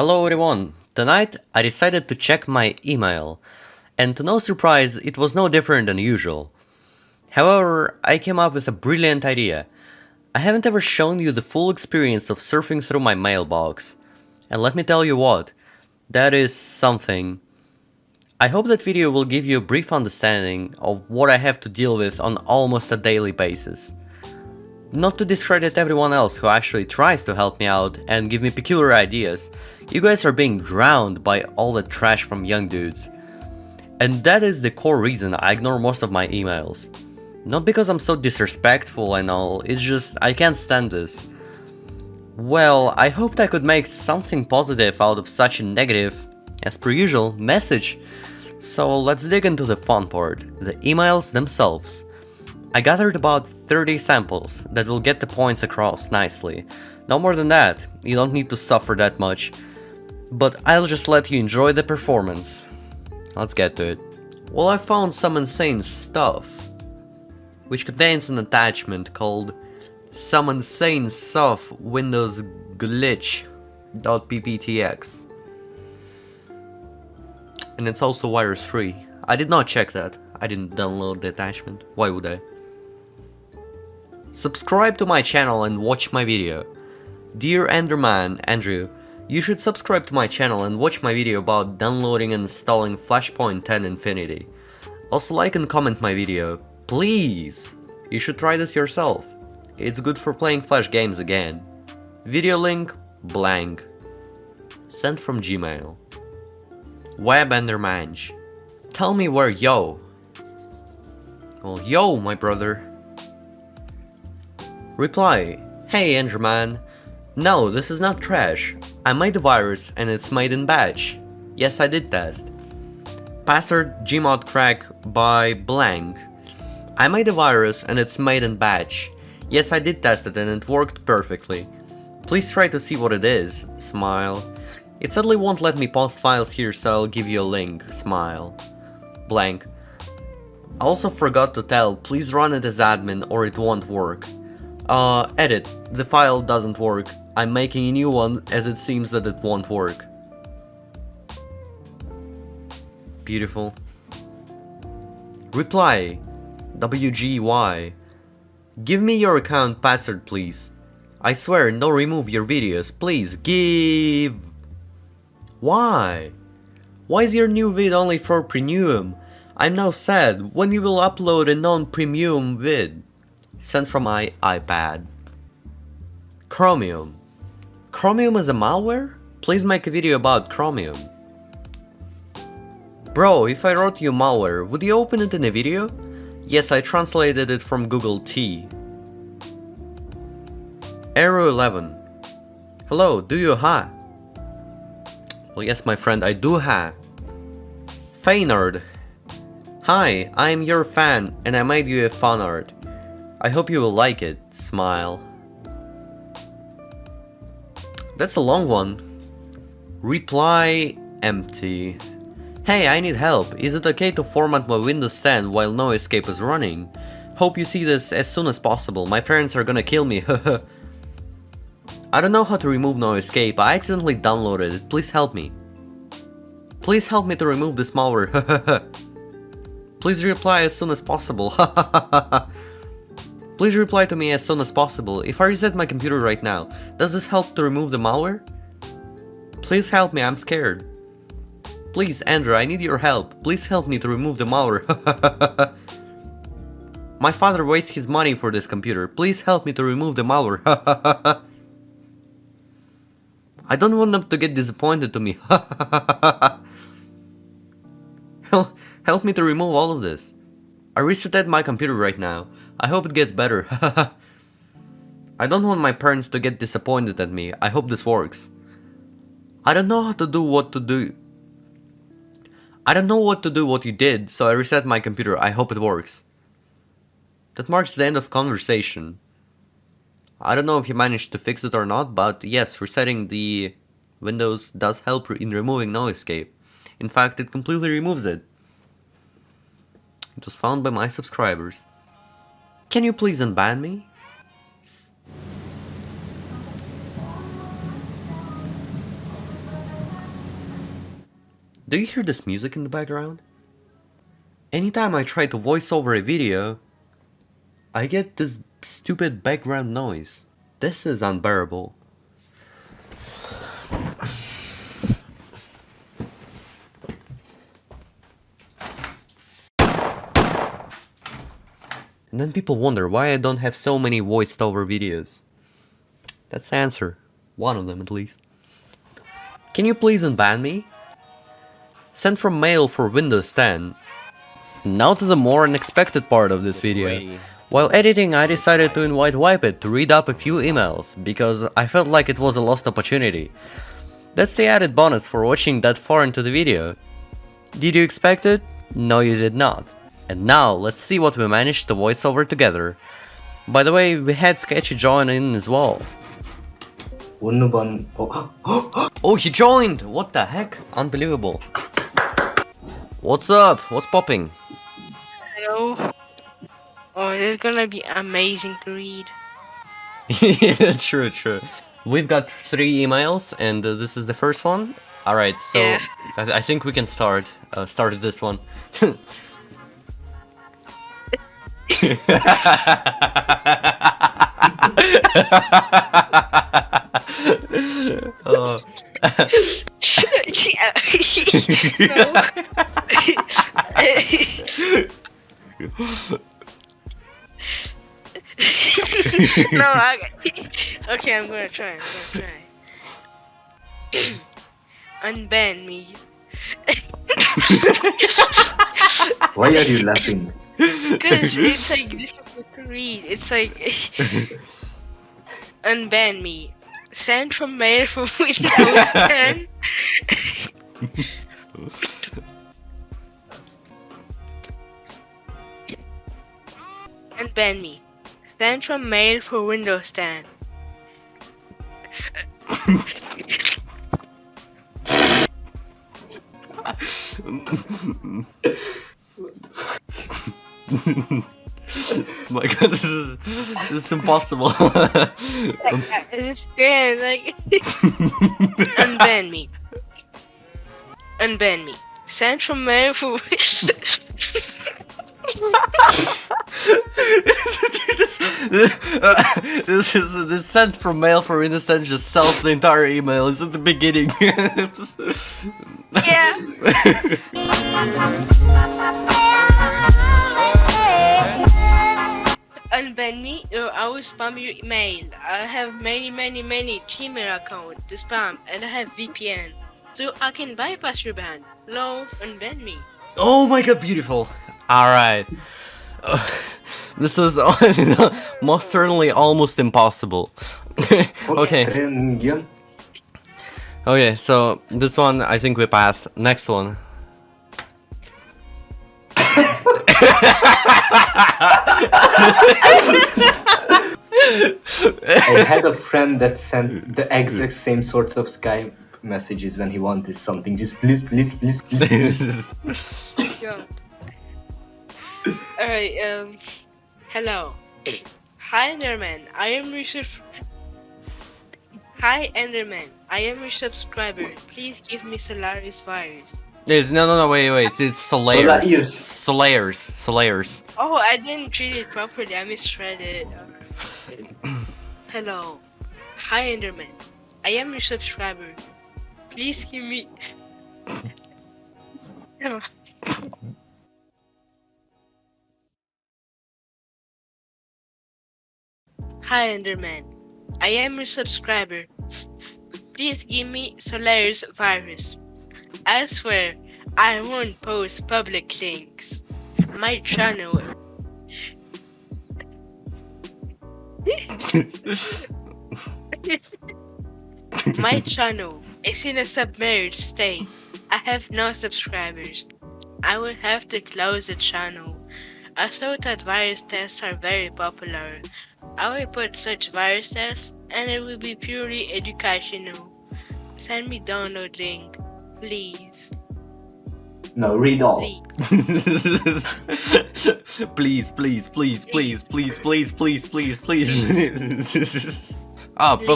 Hello everyone! Tonight I decided to check my email, and to no surprise it was no different than usual. However, I came up with a brilliant idea. I haven't ever shown you the full experience of surfing through my mailbox, and let me tell you what, that is something. I hope that video will give you a brief understanding of what I have to deal with on almost a daily basis. Not to discredit everyone else who actually tries to help me out and give me peculiar ideas, you guys are being drowned by all the trash from young dudes. And that is the core reason I ignore most of my emails. Not because I'm so disrespectful and all, it's just I can't stand this. Well, I hoped I could make something positive out of such a negative, as per usual, message. So let's dig into the fun part, the emails themselves. I gathered about 30 samples that will get the points across nicely. No more than that, you don't need to suffer that much. But I'll just let you enjoy the performance. Let's get to it. Well, I found some insane stuff, which contains an attachment called some insane stuff Windows glitch.pptx. And it's also virus free. I did not check that. I didn't download the attachment. Why would I? Subscribe to my channel and watch my video. Dear Enderman, Andrew, you should subscribe to my channel and watch my video about downloading and installing Flashpoint 10 Infinity. Also like and comment my video, please! You should try this yourself. It's good for playing Flash games again. Video link, blank. Sent from Gmail. Web endermanch. Tell me where yo. Well, yo, my brother. Reply, hey Enderman. No, this is not trash. I made a virus and it's made in batch. Yes, I did test. Password gmod crack by blank. I made a virus and it's made in batch. Yes, I did test it and it worked perfectly. Please try to see what it is. Smile. It sadly won't let me post files here, so I'll give you a link. Smile. Blank. I also forgot to tell, please run it as admin or it won't work. Edit. The file doesn't work. I'm making a new one as it seems that it won't work. Beautiful. Reply. WGY. Give me your account password, please. I swear, no remove your videos, please give. Why? Why is your new vid only for premium? I'm now sad. When you will upload a non-premium vid? Sent from my iPad. Chromium. Chromium is a malware? Please make a video about Chromium. Bro, if I wrote you malware, would you open it in a video? Yes, I translated it from Google T. Arrow 11. Hello, do you ha? Well, yes, my friend, I do ha. Feynard. Hi, I am your fan, and I made you a fan art. I hope you will like it. Smile. That's a long one. Reply empty. Hey, I need help. Is it okay to format my Windows 10 while no escape is running? Hope you see this as soon as possible. My parents are gonna kill me. I don't know how to remove no escape. I accidentally downloaded it. Please help me. Please help me to remove this malware. Please reply as soon as possible. Please reply to me as soon as possible. If I reset my computer right now, does this help to remove the malware? Please help me, I'm scared. Please, Andrew, I need your help. Please help me to remove the malware. My father wastes his money for this computer. Please help me to remove the malware. I don't want them to get disappointed to me. Help me to remove all of this. I resetted my computer right now. I hope it gets better. I don't want my parents to get disappointed at me. I hope this works. I don't know how to do what to do. I don't know what to do what you did, so I reset my computer. I hope it works. That marks the end of conversation. I don't know if you managed to fix it or not, but yes, resetting the Windows does help in removing no escape. In fact, it completely removes it. It was found by my subscribers. Can you please unban me? Do you hear this music in the background? Anytime I try to voice over a video, I get this stupid background noise. This is unbearable. And then people wonder why I don't have so many voiced over videos. That's the answer. One of them at least. Can you please unban me? Sent from mail for Windows 10. Now to the more unexpected part of this video. While editing, I decided to invite Wipe-It to read up a few emails, because I felt like it was a lost opportunity. That's the added bonus for watching that far into the video. Did you expect it? No, you did not. And now, let's see what we managed to voice over together. By the way, we had Sketchy join in as well. Unban. Oh, he joined! What the heck? Unbelievable. What's up? What's popping? Hello. Oh, this is gonna be amazing to read. True. We've got 3 emails, and this is the first one. Alright, so Yeah. I think we can start this one. Oh. No, okay, I'm gonna try. Unban me. Why are you laughing? Cause it's like difficult to read. It's like unban me. Send from mail for Windows 10. Unban me. Send from mail for Windows 10. My god, this is impossible. It's grand, like unban me. Unban me. Send from mail for this sent from mail for Windows 10 just sells the entire email. It's at the beginning. yeah. Unban me or I will spam your email. I have many Gmail accounts to spam and I have VPN. So I can bypass your ban. Hello, unban me. Oh my god, beautiful. Alright. This is most certainly almost impossible. Okay. Okay, so this one I think we passed. Next one. I had a friend that sent the exact same sort of Skype messages when he wanted something. Just please. Yo. Alright, hello. Hi Enderman, I am your Hi Enderman, I am your subscriber. Please give me Solaris virus. No, wait, it's Solaris. Oh, I didn't read it properly, I misread it. Hello. Hi Enderman, I am your subscriber. Please give me... Hi Enderman, I am your subscriber. Please give me Solaris virus. I swear, I won't post public links. My channel... My channel is in a submerged state. I have no subscribers. I will have to close the channel. I thought that virus tests are very popular. I will put such virus tests and it will be purely educational. Send me download link, please. No, read all. Please.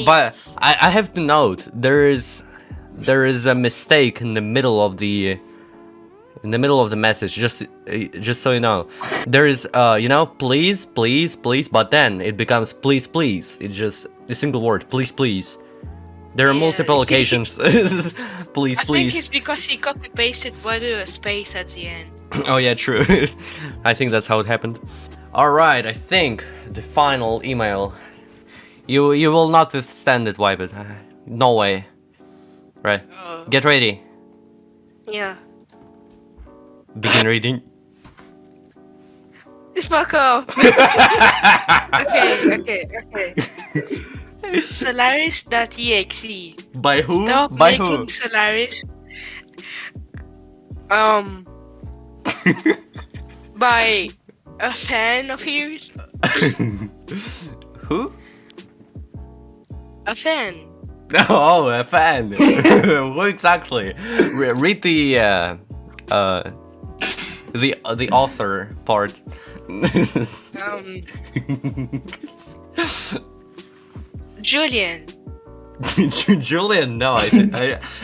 But I have to note, there is there is a mistake in the middle of the message. Just so you know, there is you know, please, please, please, but then it becomes please, please. It's just a single word, please, please. There are Yeah. multiple occasions. Please, I think please. it's because he copy pasted a space at the end. Oh yeah, true. I think that's how it happened. All right, I think the final email. You will not withstand it, wipe it. No way. Right. Oh. Get ready. Yeah. Begin reading. Fuck off. Okay. Solaris.exe. By who? Stop By making who? Solaris. By a fan of yours. Who? A fan. Oh, a fan. Who exactly? Read the author part. Julian. Julian, no, I think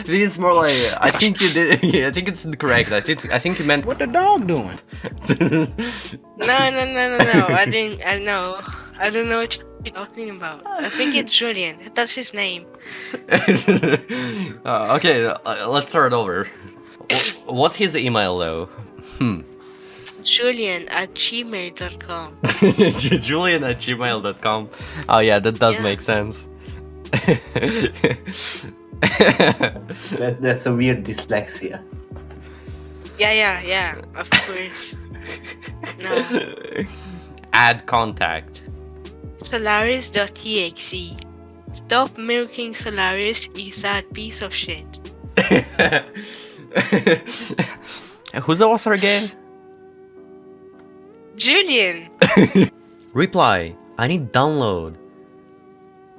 it's more like I think you did. Yeah, I think it's incorrect. I think you meant What the dog doing? No. I didn't. I know. I don't know what you're talking about. I think it's Julian. That's his name. Okay, let's start over. What's his email though? Julian@gmail.com. Julian@gmail.com. Oh yeah, that does Yeah. make sense. That's a weird dyslexia. Yeah. Of course. No. Add contact. Solaris.exe. Stop milking Solaris, you sad piece of shit. Who's the author again? Julian. Reply. I need download.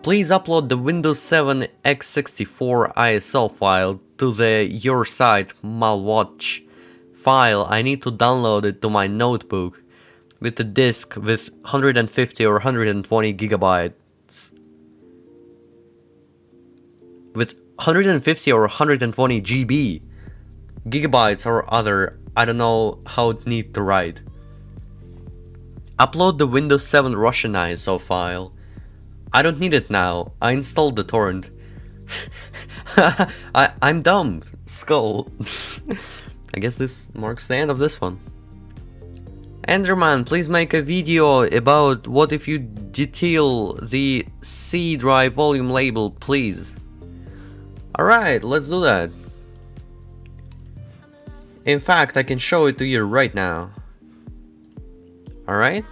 Please upload the Windows 7 x64 ISO file to the your site Malware file. I need to download it to my notebook with a disk with 150 or 120 gigabytes. With 150 or 120 GB. Gigabytes or other, I don't know how it need to write. Upload the Windows 7 Russian ISO file. I don't need it now. I installed the torrent. I'm dumb. Skull. I guess this marks the end of this one. Enderman, please make a video about what if you detail the C drive volume label, please. Alright, let's do that. In fact, I can show it to you right now. Alright?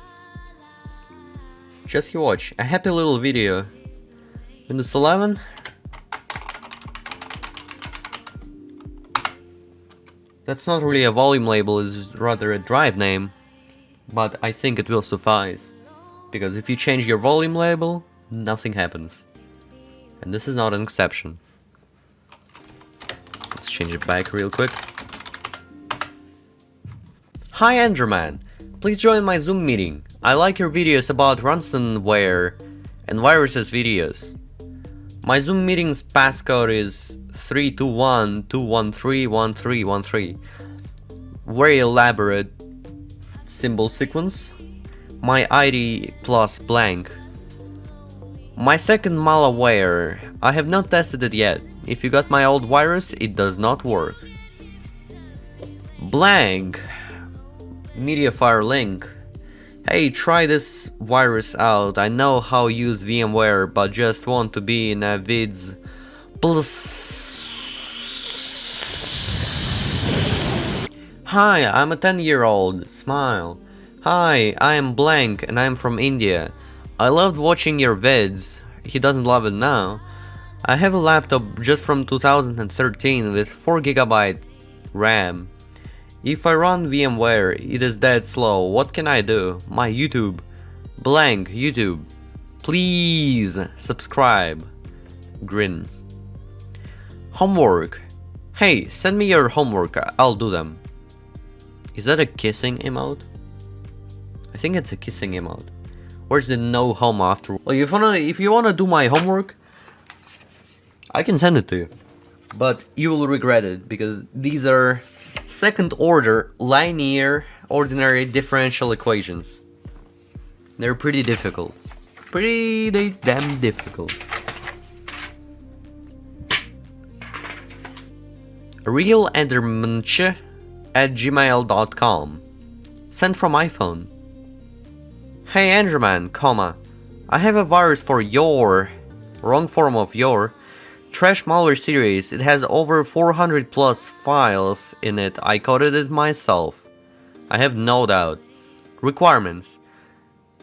Just you watch. A happy little video. Windows 11. That's not really a volume label, it's rather a drive name. But I think it will suffice. Because if you change your volume label, nothing happens. And this is not an exception. Let's change it back real quick. Hi Enderman, please join my Zoom meeting. I like your videos about ransomware and viruses videos. My Zoom meeting's passcode is 321-213-1313. Very elaborate symbol sequence. My ID plus blank. My second malware. I have not tested it yet. If you got my old virus, it does not work. Blank. Mediafire link. Hey, try this virus out. I know how to use VMware, but just want to be in a vids. Hi, I'm a 10-year-old. Smile. Hi, I am blank and I'm from India. I loved watching your vids. He doesn't love it now. I have a laptop just from 2013 with 4GB RAM. If I run VMware, it is dead slow. What can I do? My YouTube. Blank YouTube. Please subscribe. Grin. Homework. Hey, send me your homework. I'll do them. Is that a kissing emote? I think it's a kissing emote. Where's the no home after? Well, if you wanna do my homework, I can send it to you. but you will regret it because these are second order linear ordinary differential equations. They're pretty difficult. Pretty damn difficult. Real endermanch at gmail.com. Sent from iPhone. Hey Enderman, comma. I have a virus for your, wrong form of your, trash malware series. It has over 400 plus files in it. I coded it myself. I have no doubt. Requirements.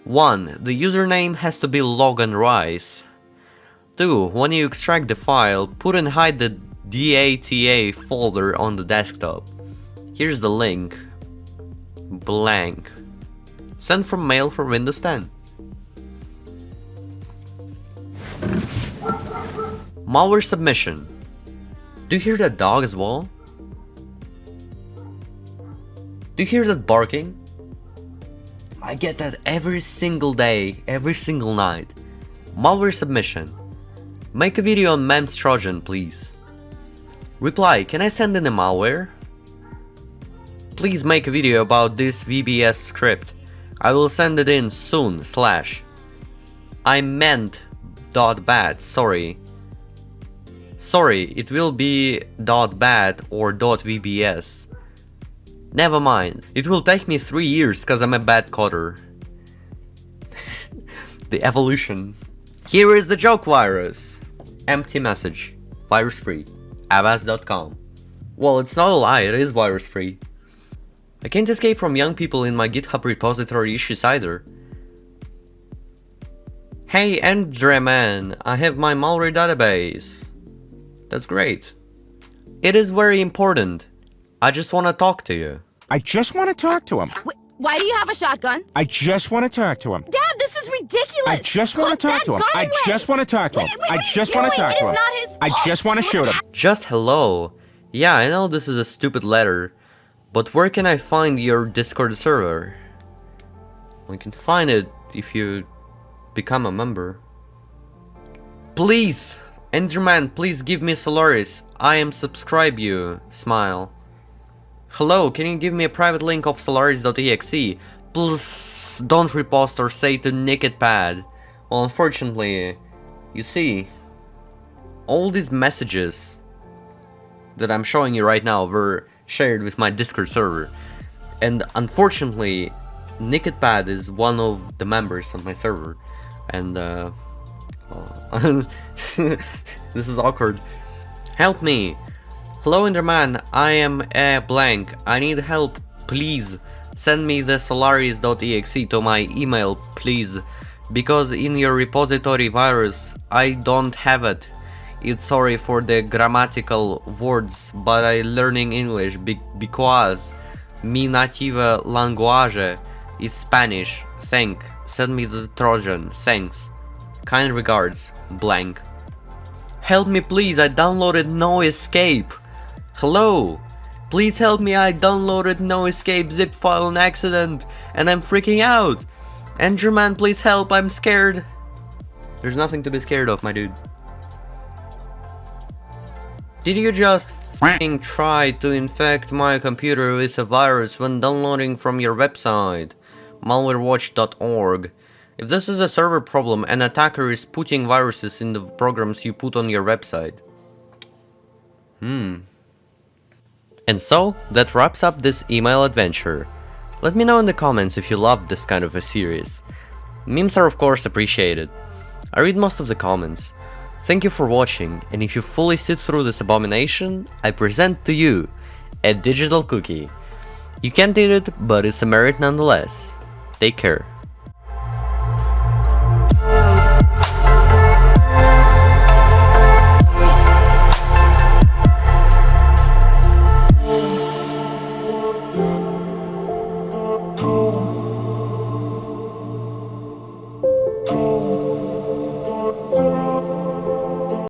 1. The username has to be Logan Rice. 2. When you extract the file, put and hide the DATA folder on the desktop. Here's the link. Blank. Sent from mail for Windows 10. Malware submission. Do you hear that dog as well? Do you hear that barking? I get that every single day, every single night. Malware submission. Make a video on MEMS Trojan, please. Reply, can I send in a malware? Please make a video about this VBS script. I will send it in soon, / I meant .bat, sorry. Sorry, it will be .bat or .vbs. Never mind, it will take me 3 years cause I'm a bad coder. The evolution. Here is the joke virus. Empty message. Virus free. Avast.com. Well, it's not a lie, it is virus free. I can't escape from young people in my GitHub repository issues either. Hey Enderman, I have my malware database. That's great. It is very important. I just want to talk to you. I just want to talk to him. Wait, why do you have a shotgun? I just want to talk to him. Dad, this is ridiculous! I just want to talk to him. I just want to talk to him. I just want to talk to him. It is not his fault. I just want to shoot him. Just hello. Yeah, I know this is a stupid letter, but where can I find your Discord server? Well, you can find it if you become a member. Please! Enderman, please give me Solaris. I am subscribe you. Smile. Hello, can you give me a private link of Solaris.exe? Please don't repost or say to NakedPad. Well, unfortunately, you see, all these messages that I'm showing you right now were shared with my Discord server. And unfortunately, NakedPad is one of the members on my server. And, this is awkward. Help me! Hello Enderman, I am a blank. I need help, please. Send me the Solaris.exe to my email, please. Because in your repository virus, I don't have it. It's sorry for the grammatical words, but I learning English because mi native language is Spanish. Thank. Send me the Trojan. Thanks. Kind regards, blank. Help me please, I downloaded No Escape. Hello. Please help me, I downloaded No Escape zip file on accident and I'm freaking out. Enderman, please help, I'm scared. There's nothing to be scared of, my dude. Did you just f***ing try to infect my computer with a virus when downloading from your website? malwarewatch.org. If this is a server problem, an attacker is putting viruses in the programs you put on your website. And so, that wraps up this email adventure. Let me know in the comments if you loved this kind of a series. Memes are of course appreciated. I read most of the comments. Thank you for watching, and if you fully sit through this abomination, I present to you a digital cookie. You can't eat it, but it's a merit nonetheless. Take care.